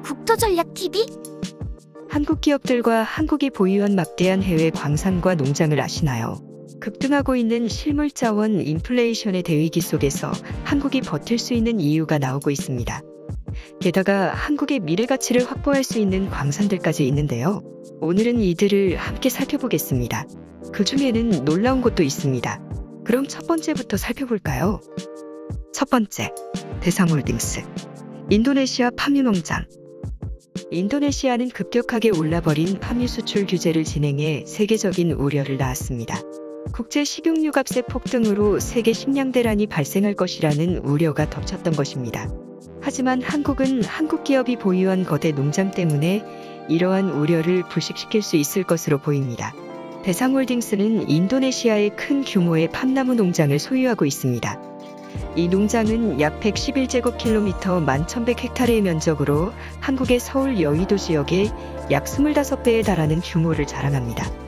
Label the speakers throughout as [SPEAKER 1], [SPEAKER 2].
[SPEAKER 1] 국토전략TV?
[SPEAKER 2] 한국 기업들과 한국이 보유한 막대한 해외 광산과 농장을 아시나요? 급등하고 있는 실물자원 인플레이션의 대위기 속에서 한국이 버틸 수 있는 이유가 나오고 있습니다. 게다가 한국의 미래 가치를 확보할 수 있는 광산들까지 있는데요. 오늘은 이들을 함께 살펴보겠습니다. 그 중에는 놀라운 것도 있습니다. 그럼 첫 번째부터 살펴볼까요? 첫 번째, 대상홀딩스. 인도네시아 팜유농장. 인도네시아는 급격하게 올라버린 팜유 수출 규제를 진행해 세계적인 우려를 낳았습니다. 국제 식용유 값의 폭등으로 세계 식량 대란이 발생할 것이라는 우려가 덮쳤던 것입니다. 하지만 한국은 한국 기업이 보유한 거대 농장 때문에 이러한 우려를 불식시킬 수 있을 것으로 보입니다. 대상홀딩스는 인도네시아의 큰 규모의 팜나무 농장을 소유하고 있습니다. 이 농장은 약 111제곱킬로미터 11,100헥타르의 면적으로 한국의 서울 여의도 지역의 약 25배에 달하는 규모를 자랑합니다.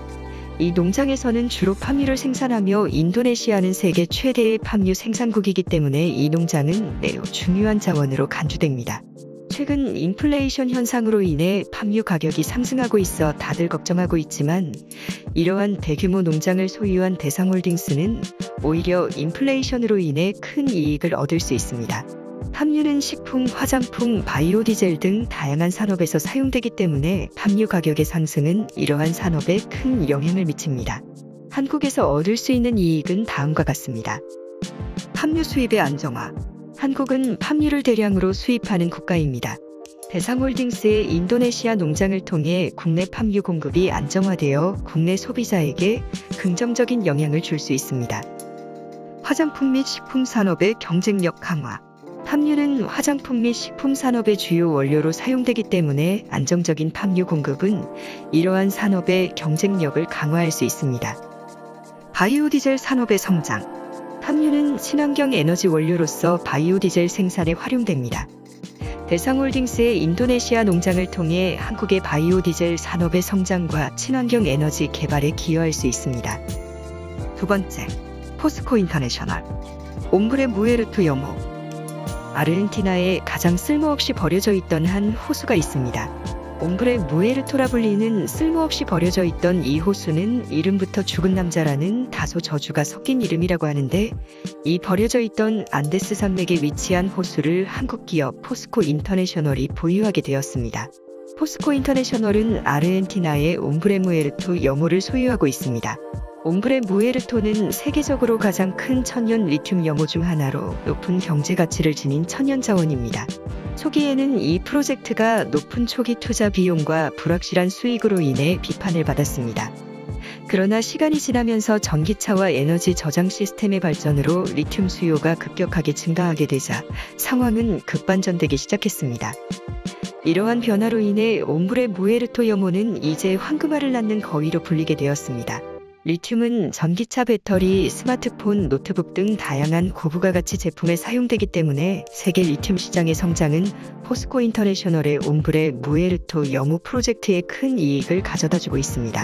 [SPEAKER 2] 이 농장에서는 주로 팜유를 생산하며 인도네시아는 세계 최대의 팜유 생산국이기 때문에 이 농장은 매우 중요한 자원으로 간주됩니다. 최근 인플레이션 현상으로 인해 팜유 가격이 상승하고 있어 다들 걱정하고 있지만 이러한 대규모 농장을 소유한 대상홀딩스는 오히려 인플레이션으로 인해 큰 이익을 얻을 수 있습니다. 팜유는 식품, 화장품, 바이오 디젤 등 다양한 산업에서 사용되기 때문에 팜유 가격의 상승은 이러한 산업에 큰 영향을 미칩니다. 한국에서 얻을 수 있는 이익은 다음과 같습니다. 팜유 수입의 안정화. 한국은 팜유를 대량으로 수입하는 국가입니다. 대상홀딩스의 인도네시아 농장을 통해 국내 팜유 공급이 안정화되어 국내 소비자에게 긍정적인 영향을 줄 수 있습니다. 화장품 및 식품 산업의 경쟁력 강화. 팜유는 화장품 및 식품 산업의 주요 원료로 사용되기 때문에 안정적인 팜유 공급은 이러한 산업의 경쟁력을 강화할 수 있습니다. 바이오 디젤 산업의 성장. 팜유는 친환경 에너지 원료로서 바이오 디젤 생산에 활용됩니다. 대상홀딩스의 인도네시아 농장을 통해 한국의 바이오 디젤 산업의 성장과 친환경 에너지 개발에 기여할 수 있습니다. 두 번째, 포스코 인터내셔널. 옴브레 무에르토 여모. 아르헨티나에 가장 쓸모없이 버려져 있던 한 호수가 있습니다. 옴브레 무에르토라 불리는 쓸모없이 버려져 있던 이 호수는 이름부터 죽은 남자라는 다소 저주가 섞인 이름이라고 하는데 이 버려져 있던 안데스 산맥에 위치한 호수를 한국 기업 포스코 인터내셔널이 보유하게 되었습니다. 포스코 인터내셔널은 아르헨티나의 옴브레 무에르토 여모를 소유하고 있습니다. 옴브레 무에르토는 세계적으로 가장 큰 천연 리튬 여모 중 하나로 높은 경제 가치를 지닌 천연 자원입니다. 초기에는 이 프로젝트가 높은 초기 투자 비용과 불확실한 수익으로 인해 비판을 받았습니다. 그러나 시간이 지나면서 전기차와 에너지 저장 시스템의 발전으로 리튬 수요가 급격하게 증가하게 되자 상황은 급반전되기 시작했습니다. 이러한 변화로 인해 옴브레 무에르토 여모는 이제 황금알을 낳는 거위로 불리게 되었습니다. 리튬은 전기차 배터리, 스마트폰, 노트북 등 다양한 고부가가치 제품에 사용되기 때문에 세계 리튬 시장의 성장은 포스코 인터내셔널의 옴브레 무에르토 여모 프로젝트에 큰 이익을 가져다주고 있습니다.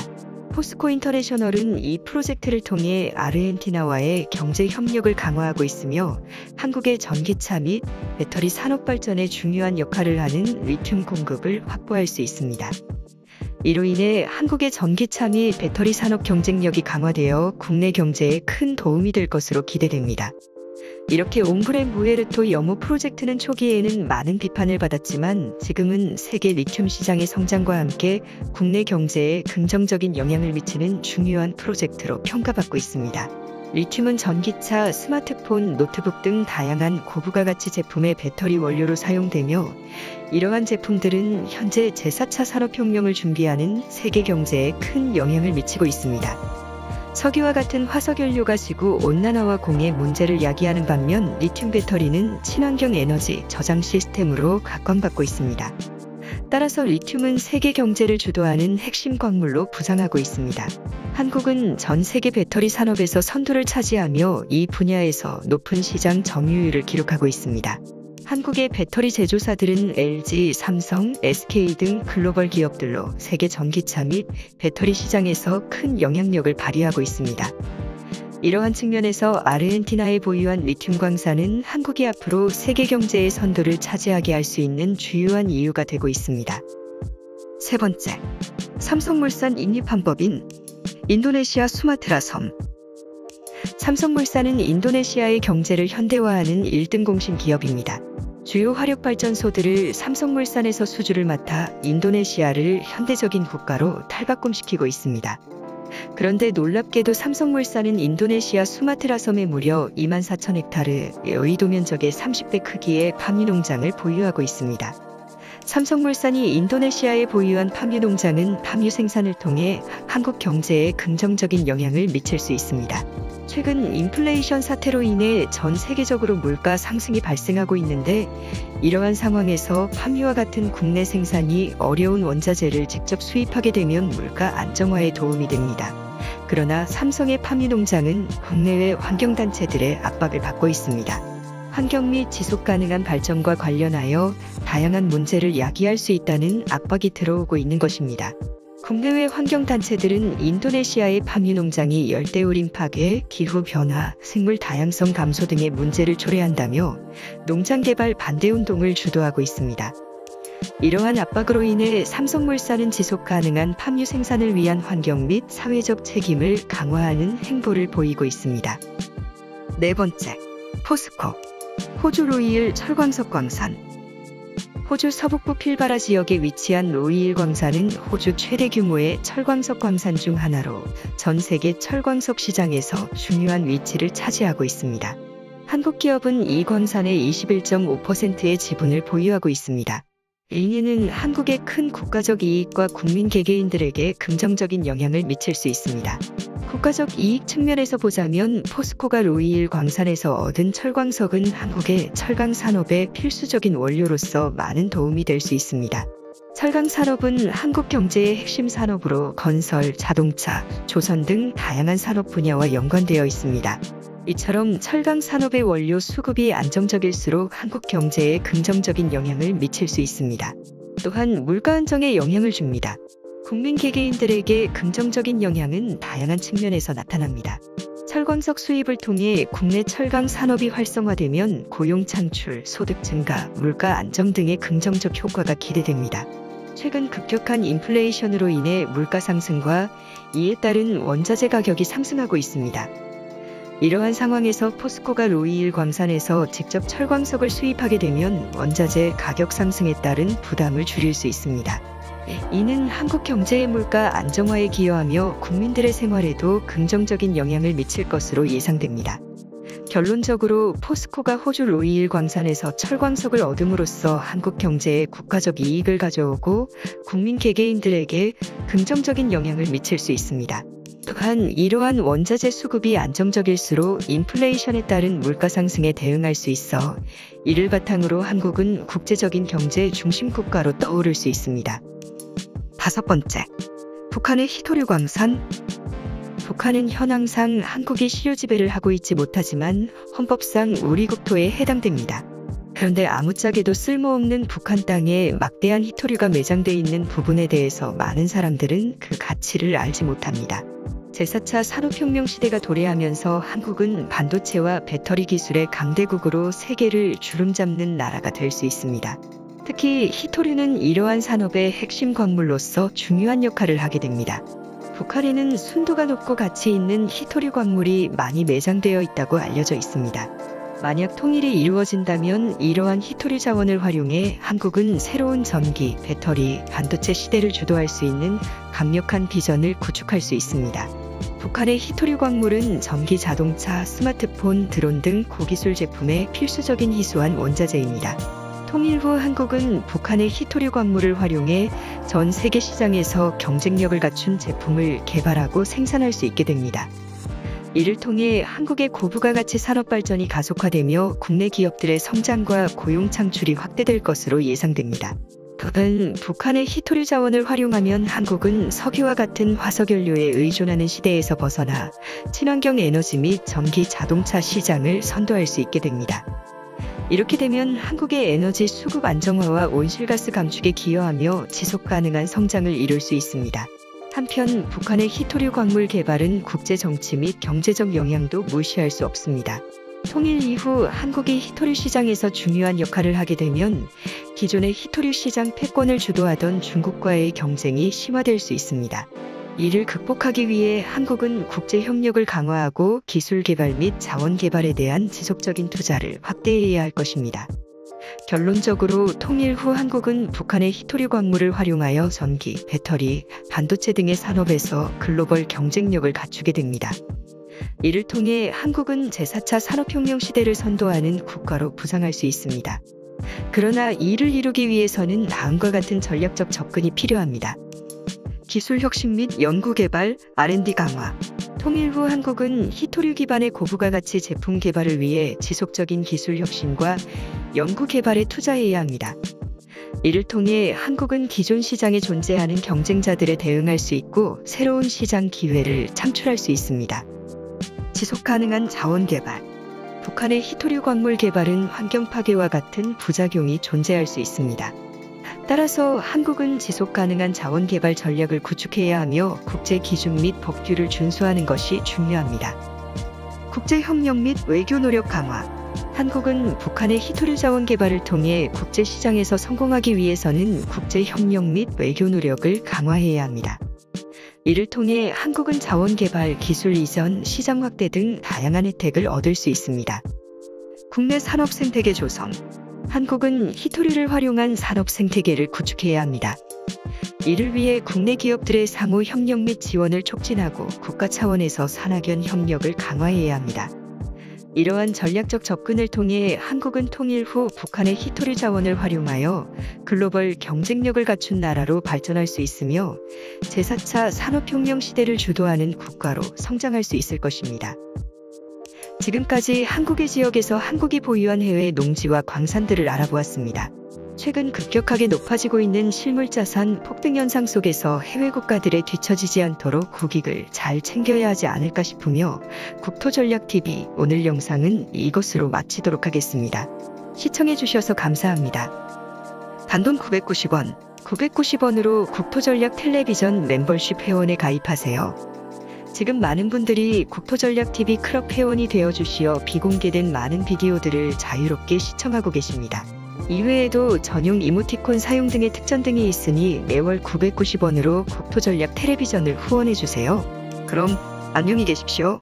[SPEAKER 2] 포스코 인터내셔널은 이 프로젝트를 통해 아르헨티나와의 경제 협력을 강화하고 있으며 한국의 전기차 및 배터리 산업 발전에 중요한 역할을 하는 리튬 공급을 확보할 수 있습니다. 이로 인해 한국의 전기차 및 배터리 산업 경쟁력이 강화되어 국내 경제에 큰 도움이 될 것으로 기대됩니다. 이렇게 옴브레 무에르토 여모 프로젝트는 초기에는 많은 비판을 받았지만 지금은 세계 리튬 시장의 성장과 함께 국내 경제에 긍정적인 영향을 미치는 중요한 프로젝트로 평가받고 있습니다. 리튬은 전기차, 스마트폰, 노트북 등 다양한 고부가가치 제품의 배터리 원료로 사용되며 이러한 제품들은 현재 제4차 산업혁명을 준비하는 세계 경제에 큰 영향을 미치고 있습니다. 석유와 같은 화석연료가 지구 온난화와 공해 문제를 야기하는 반면 리튬 배터리는 친환경 에너지 저장 시스템으로 각광받고 있습니다. 따라서 리튬은 세계 경제를 주도하는 핵심 광물로 부상하고 있습니다. 한국은 전 세계 배터리 산업에서 선두를 차지하며 이 분야에서 높은 시장 점유율을 기록하고 있습니다. 한국의 배터리 제조사들은 LG, 삼성, SK 등 글로벌 기업들로 세계 전기차 및 배터리 시장에서 큰 영향력을 발휘하고 있습니다. 이러한 측면에서 아르헨티나에 보유한 리튬 광산은 한국이 앞으로 세계 경제의 선도를 차지하게 할 수 있는 주요한 이유가 되고 있습니다. 세 번째, 삼성물산 인립한 법인 인도네시아 수마트라 섬. 삼성물산은 인도네시아의 경제를 현대화하는 1등 공신 기업입니다. 주요 화력발전소들을 삼성물산에서 수주를 맡아 인도네시아를 현대적인 국가로 탈바꿈시키고 있습니다. 그런데 놀랍게도 삼성물산은 인도네시아 수마트라 섬에 무려 24,000헥타르, 여의도 면적의 30배 크기의 파뮤 농장을 보유하고 있습니다. 삼성물산이 인도네시아에 보유한 파뮤 농장은 파뮤 생산을 통해 한국 경제에 긍정적인 영향을 미칠 수 있습니다. 최근 인플레이션 사태로 인해 전 세계적으로 물가 상승이 발생하고 있는데, 이러한 상황에서 파뮤와 같은 국내 생산이 어려운 원자재를 직접 수입하게 되면 물가 안정화에 도움이 됩니다. 그러나 삼성의 파뮤 농장은 국내외 환경단체들의 압박을 받고 있습니다. 환경 및 지속 가능한 발전과 관련하여 다양한 문제를 야기할 수 있다는 압박이 들어오고 있는 것입니다. 국내외 환경단체들은 인도네시아의 파뮤 농장이 열대우림 파괴, 기후변화, 생물 다양성 감소 등의 문제를 초래한다며 농장 개발 반대 운동을 주도하고 있습니다. 이러한 압박으로 인해 삼성물산은 지속 가능한 파뮤 생산을 위한 환경 및 사회적 책임을 강화하는 행보를 보이고 있습니다. 네 번째, 포스코. 호주 로이일 철광석 광산. 호주 서북부 필바라 지역에 위치한 로이일 광산은 호주 최대 규모의 철광석 광산 중 하나로 전 세계 철광석 시장에서 중요한 위치를 차지하고 있습니다. 한국 기업은 이 광산의 21.5%의 지분을 보유하고 있습니다. 이는 한국의 큰 국가적 이익과 국민 개개인들에게 긍정적인 영향을 미칠 수 있습니다. 국가적 이익 측면에서 보자면 포스코가 로이일 광산에서 얻은 철광석은 한국의 철강 산업의 필수적인 원료로서 많은 도움이 될 수 있습니다. 철강 산업은 한국 경제의 핵심 산업으로 건설, 자동차, 조선 등 다양한 산업 분야와 연관되어 있습니다. 이처럼 철강 산업의 원료 수급이 안정적일수록 한국 경제에 긍정적인 영향을 미칠 수 있습니다. 또한 물가 안정에 영향을 줍니다. 국민 개개인들에게 긍정적인 영향은 다양한 측면에서 나타납니다. 철광석 수입을 통해 국내 철강 산업이 활성화되면 고용 창출, 소득 증가, 물가 안정 등의 긍정적 효과가 기대됩니다. 최근 급격한 인플레이션으로 인해 물가 상승과 이에 따른 원자재 가격이 상승하고 있습니다. 이러한 상황에서 포스코가 로이일 광산에서 직접 철광석을 수입하게 되면 원자재 가격 상승에 따른 부담을 줄일 수 있습니다. 이는 한국 경제의 물가 안정화에 기여하며 국민들의 생활에도 긍정적인 영향을 미칠 것으로 예상됩니다. 결론적으로 포스코가 호주 로이일 광산에서 철광석을 얻음으로써 한국 경제에 국가적 이익을 가져오고 국민 개개인들에게 긍정적인 영향을 미칠 수 있습니다. 또한 이러한 원자재 수급이 안정적일수록 인플레이션에 따른 물가 상승에 대응할 수 있어 이를 바탕으로 한국은 국제적인 경제 중심 국가로 떠오를 수 있습니다. 다섯 번째, 북한의 히토류 광산. 북한은 현황상 한국이 실효 지배를 하고 있지 못하지만 헌법상 우리 국토에 해당됩니다. 그런데 아무짝에도 쓸모없는 북한 땅에 막대한 히토류가 매장돼 있는 부분에 대해서 많은 사람들은 그 가치를 알지 못합니다. 제4차 산업혁명 시대가 도래하면서 한국은 반도체와 배터리 기술의 강대국으로 세계를 주름잡는 나라가 될 수 있습니다. 특히 히토류는 이러한 산업의 핵심 광물로서 중요한 역할을 하게 됩니다. 북한에는 순도가 높고 가치 있는 히토류 광물이 많이 매장되어 있다고 알려져 있습니다. 만약 통일이 이루어진다면 이러한 히토류 자원을 활용해 한국은 새로운 전기, 배터리, 반도체 시대를 주도할 수 있는 강력한 비전을 구축할 수 있습니다. 북한의 히토류 광물은 전기 자동차, 스마트폰, 드론 등 고기술 제품의 필수적인 희소한 원자재입니다. 통일 후 한국은 북한의 히토류 광물을 활용해 전 세계 시장에서 경쟁력을 갖춘 제품을 개발하고 생산할 수 있게 됩니다. 이를 통해 한국의 고부가가치 산업 발전이 가속화되며 국내 기업들의 성장과 고용 창출이 확대될 것으로 예상됩니다. 또한 북한의 히토류 자원을 활용하면 한국은 석유와 같은 화석연료에 의존하는 시대에서 벗어나 친환경 에너지 및 전기 자동차 시장을 선도할 수 있게 됩니다. 이렇게 되면 한국의 에너지 수급 안정화와 온실가스 감축에 기여하며 지속 가능한 성장을 이룰 수 있습니다. 한편 북한의 히토류 광물 개발은 국제 정치 및 경제적 영향도 무시할 수 없습니다. 통일 이후 한국이 히토류 시장에서 중요한 역할을 하게 되면 기존의 히토류 시장 패권을 주도하던 중국과의 경쟁이 심화될 수 있습니다. 이를 극복하기 위해 한국은 국제 협력을 강화하고 기술 개발 및 자원 개발에 대한 지속적인 투자를 확대해야 할 것입니다. 결론적으로 통일 후 한국은 북한의 히토류 광물을 활용하여 전기, 배터리, 반도체 등의 산업에서 글로벌 경쟁력을 갖추게 됩니다. 이를 통해 한국은 제4차 산업혁명 시대를 선도하는 국가로 부상할 수 있습니다. 그러나 이를 이루기 위해서는 다음과 같은 전략적 접근이 필요합니다. 기술 혁신 및 연구개발, R&D 강화. 통일 후 한국은 히토류 기반의 고부가 가치 제품 개발을 위해 지속적인 기술 혁신과 연구 개발에 투자해야 합니다. 이를 통해 한국은 기존 시장에 존재하는 경쟁자들에 대응할 수 있고 새로운 시장 기회를 창출할 수 있습니다. 지속 가능한 자원 개발. 북한의 히토류 광물 개발은 환경 파괴와 같은 부작용이 존재할 수 있습니다. 따라서 한국은 지속 가능한 자원 개발 전략을 구축해야 하며 국제 기준 및 법규를 준수하는 것이 중요합니다. 국제 협력 및 외교 노력 강화. 한국은 북한의 히토류 자원 개발을 통해 국제 시장에서 성공하기 위해서는 국제 협력 및 외교 노력을 강화해야 합니다. 이를 통해 한국은 자원 개발, 기술 이전, 시장 확대 등 다양한 혜택을 얻을 수 있습니다. 국내 산업 생태계 조성. 한국은 히토류를 활용한 산업 생태계를 구축해야 합니다. 이를 위해 국내 기업들의 상호 협력 및 지원을 촉진하고 국가 차원에서 산학연 협력을 강화해야 합니다. 이러한 전략적 접근을 통해 한국은 통일 후 북한의 히토류 자원을 활용하여 글로벌 경쟁력을 갖춘 나라로 발전할 수 있으며 제4차 산업혁명 시대를 주도하는 국가로 성장할 수 있을 것입니다. 지금까지 한국의 지역에서 한국이 보유한 해외 농지와 광산들을 알아보았습니다. 최근 급격하게 높아지고 있는 실물자산 폭등 현상 속에서 해외 국가들에 뒤처지지 않도록 국익을 잘 챙겨야 하지 않을까 싶으며 국토전략TV 오늘 영상은 이것으로 마치도록 하겠습니다. 시청해주셔서 감사합니다. 단돈 990원, 990원으로 국토전략 텔레비전 멤버십 회원에 가입하세요. 지금 많은 분들이 국토전략TV 클럽 회원이 되어주시어 비공개된 많은 비디오들을 자유롭게 시청하고 계십니다. 이외에도 전용 이모티콘 사용 등의 특전 등이 있으니 매월 990원으로 국토전략 텔레비전을 후원해주세요. 그럼 안녕히 계십시오.